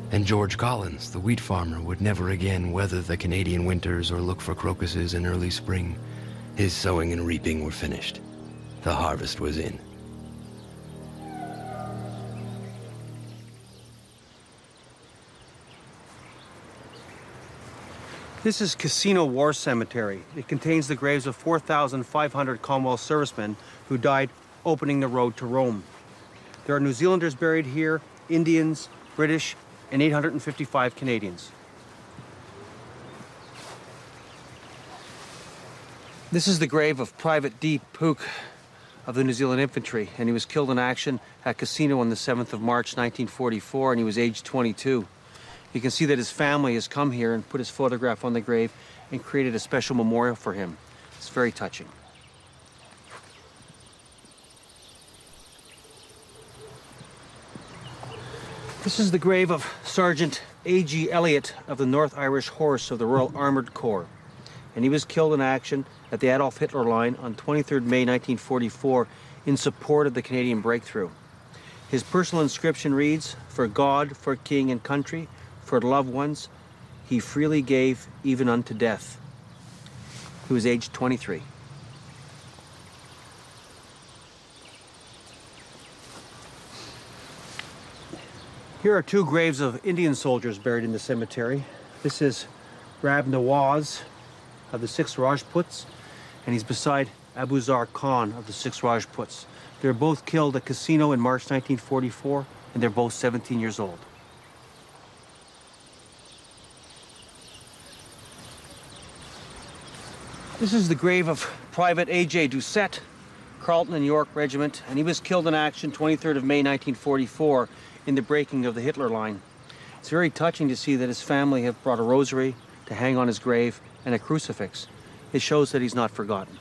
And George Collins, the wheat farmer, would never again weather the Canadian winters or look for crocuses in early spring. His sowing and reaping were finished. The harvest was in. This is Casino War Cemetery. It contains the graves of 4,500 Commonwealth servicemen who died opening the road to Rome. There are New Zealanders buried here, Indians, British, and 855 Canadians. This is the grave of Private D. Pook of the New Zealand Infantry, and he was killed in action at Casino on the 7th of March, 1944, and he was aged 22. You can see that his family has come here and put his photograph on the grave and created a special memorial for him. It's very touching. This is the grave of Sergeant A.G. Elliott of the North Irish Horse of the Royal Armoured Corps. And he was killed in action at the Adolf Hitler line on 23rd May 1944 in support of the Canadian breakthrough. His personal inscription reads, "For God, for King and country, for loved ones, he freely gave even unto death." He was aged 23. Here are two graves of Indian soldiers buried in the cemetery. This is Rab Nawaz of the 6th Rajputs, and he's beside Abu Zar Khan of the 6th Rajputs. They were both killed at Casino in March 1944, and they're both 17 years old. This is the grave of Private A.J. Doucette, Carlton and York Regiment, and he was killed in action 23rd of May 1944 in the breaking of the Hitler line. It's very touching to see that his family have brought a rosary to hang on his grave and a crucifix. It shows that he's not forgotten.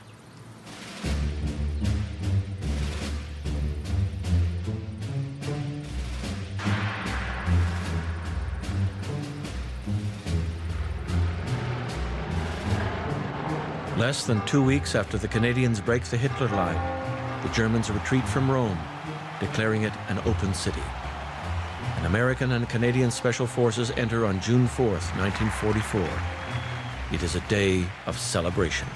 Less than 2 weeks after the Canadians break the Hitler line, the Germans retreat from Rome, declaring it an open city. And American and Canadian Special Forces enter on June 4th, 1944. It is a day of celebration.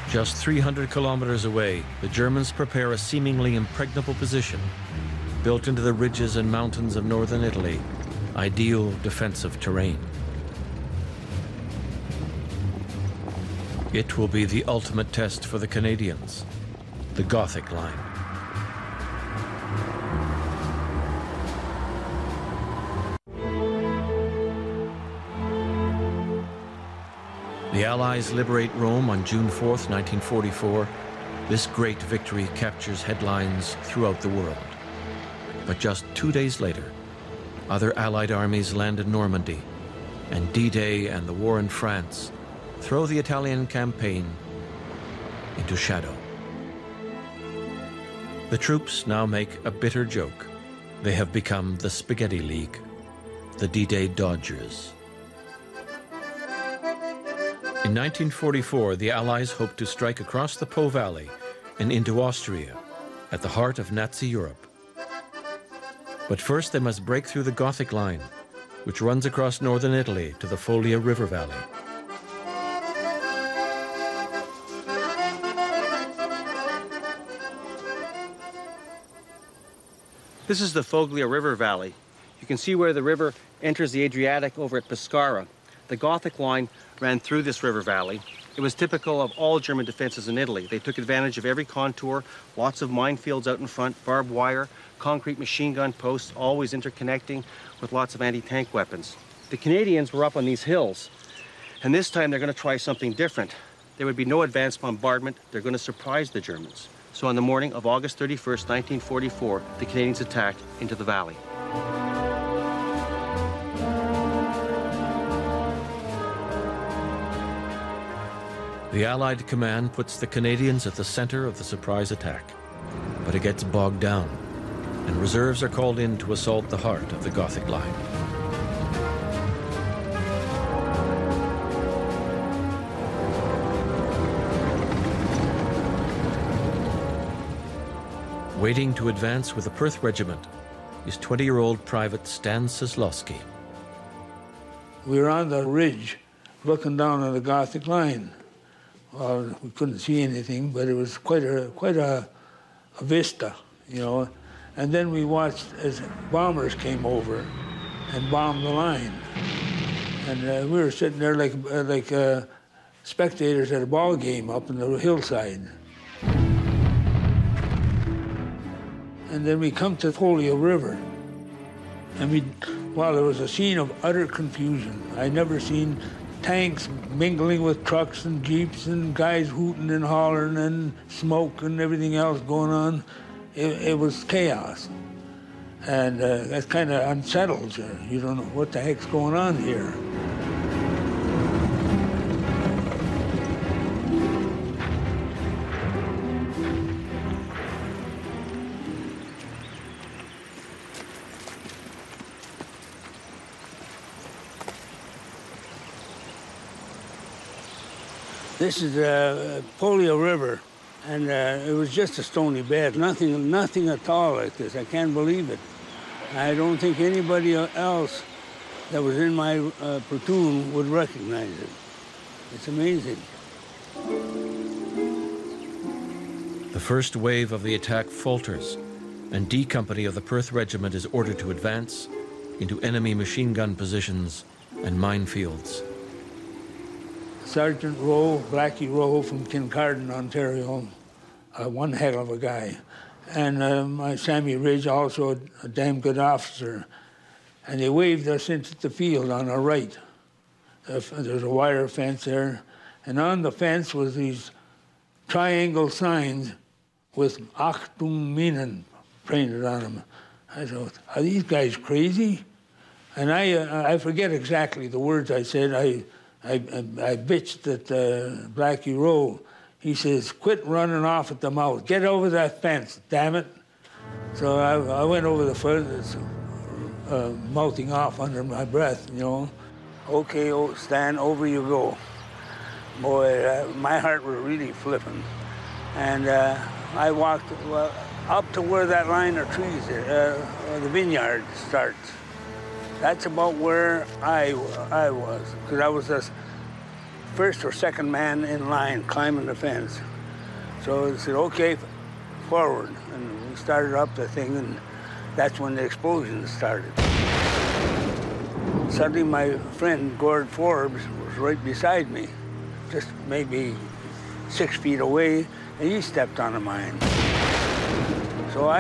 Just 300 kilometers away, the Germans prepare a seemingly impregnable position, built into the ridges and mountains of northern Italy, ideal defensive terrain. It will be the ultimate test for the Canadians, the Gothic Line. The Allies liberate Rome on June 4th, 1944. This great victory captures headlines throughout the world. But just 2 days later, other Allied armies land in Normandy, and D-Day and the war in France throw the Italian campaign into shadow. The troops now make a bitter joke. They have become the Spaghetti League, the D-Day Dodgers. In 1944, the Allies hoped to strike across the Po Valley and into Austria, at the heart of Nazi Europe. But first they must break through the Gothic Line, which runs across northern Italy to the Folia River Valley. This is the Foglia River Valley. You can see where the river enters the Adriatic over at Pescara. The Gothic line ran through this river valley. It was typical of all German defenses in Italy. They took advantage of every contour, lots of minefields out in front, barbed wire, concrete machine gun posts, always interconnecting with lots of anti-tank weapons. The Canadians were up on these hills, and this time they're going to try something different. There would be no advanced bombardment. They're going to surprise the Germans. So on the morning of August 31st, 1944, the Canadians attacked into the valley. The Allied command puts the Canadians at the center of the surprise attack, but it gets bogged down, and reserves are called in to assault the heart of the Gothic Line. Waiting to advance with the Perth Regiment is 20-year-old Private Stan Seslowski. We were on the ridge looking down on the Gothic line. Well, we couldn't see anything, but it was quite a vista, you know. And then we watched as bombers came over and bombed the line. And we were sitting there like spectators at a ball game up in the hillside. And then we come to Folio River. And there was a scene of utter confusion. I'd never seen tanks mingling with trucks and jeeps and guys hooting and hollering and smoke and everything else going on. It was chaos. And that kind of unsettles you. You don't know what the heck's going on here. This is Folio River, and it was just a stony bed. Nothing at all like this. I can't believe it. I don't think anybody else that was in my platoon would recognize it. It's amazing. The first wave of the attack falters, and D Company of the Perth Regiment is ordered to advance into enemy machine gun positions and minefields. Sergeant Rowe, Blackie Rowe from Kincardine, Ontario, one hell of a guy. And my Sammy Ridge, also a damn good officer. And they waved us into the field on our right. There's a wire fence there. And on the fence was these triangle signs with Achtung Minen painted on them. I thought, are these guys crazy? And I forget exactly the words I said. I bitched at Blackie Rowe. He says, quit running off at the mouth. Get over that fence, damn it. So I went over the fence, mouthing off under my breath, you know. Okay, Stan, over you go. Boy, my heart was really flipping. And I walked up to where that line of trees, the vineyard starts. That's about where I was, because I was the first or second man in line climbing the fence. So they said, okay, forward. And we started up the thing, and that's when the explosions started. Suddenly my friend, Gord Forbes, was right beside me, just maybe 6 feet away, and he stepped on a mine. So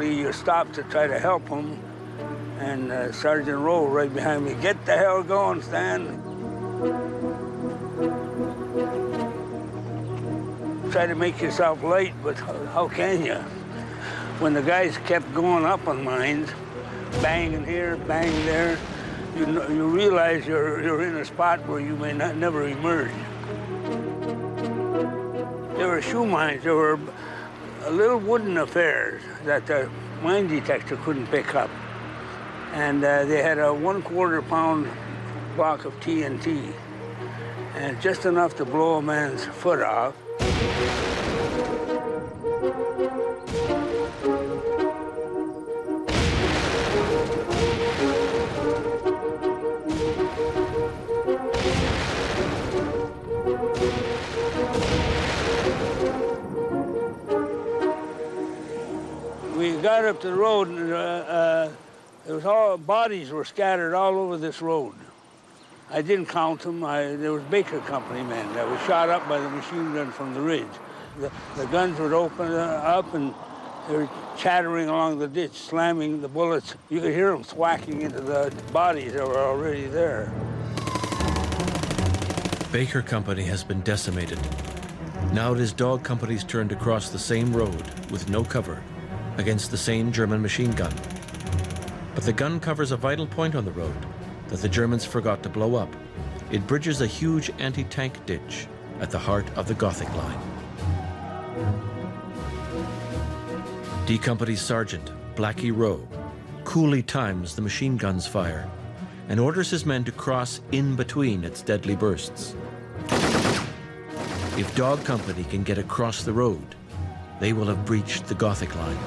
you stopped to try to help him, and Sergeant Rowe right behind me, get the hell going, Stan. Try to make yourself light, but how can you? When the guys kept going up on mines, banging here, banging there, you realize you're in a spot where you may never emerge. There were shoe mines, there were little wooden affairs that the mine detector couldn't pick up. And they had a 1/4 pound block of TNT, and just enough to blow a man's foot off. We got up to the road, and it was all bodies were scattered all over this road. I didn't count them. There was Baker Company men that were shot up by the machine gun from the ridge. The guns would open up, and they were chattering along the ditch, slamming the bullets. You could hear them thwacking into the bodies that were already there. Baker Company has been decimated. Now it is Dog Company's turn to cross the same road with no cover against the same German machine gun. But the gun covers a vital point on the road that the Germans forgot to blow up. It bridges a huge anti-tank ditch at the heart of the Gothic line. D Company Sergeant Blackie Rowe coolly times the machine gun's fire and orders his men to cross in between its deadly bursts. If Dog Company can get across the road, they will have breached the Gothic line.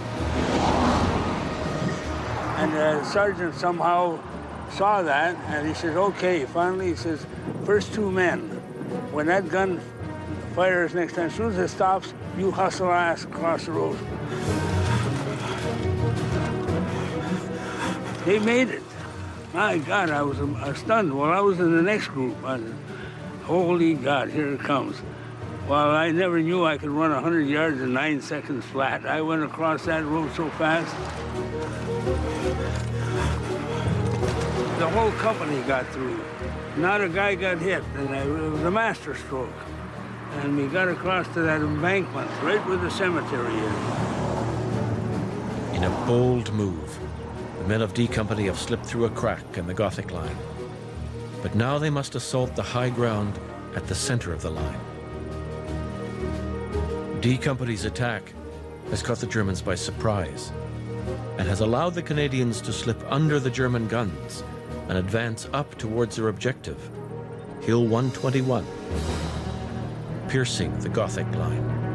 And the sergeant somehow saw that, and he says, okay, finally, he says, first 2 men, when that gun fires next time, as soon as it stops, you hustle ass across the road. They made it. My God, I was stunned. Well, I was in the next group. I said, holy God, here it comes. Well, I never knew I could run 100 yards in 9 seconds flat. I went across that road so fast. The whole company got through. Not a guy got hit, and it was a master stroke. And we got across to that embankment, right where the cemetery is. In a bold move, the men of D Company have slipped through a crack in the Gothic line. But now they must assault the high ground at the center of the line. D Company's attack has caught the Germans by surprise and has allowed the Canadians to slip under the German guns and advance up towards their objective, Hill 121, piercing the Gothic line.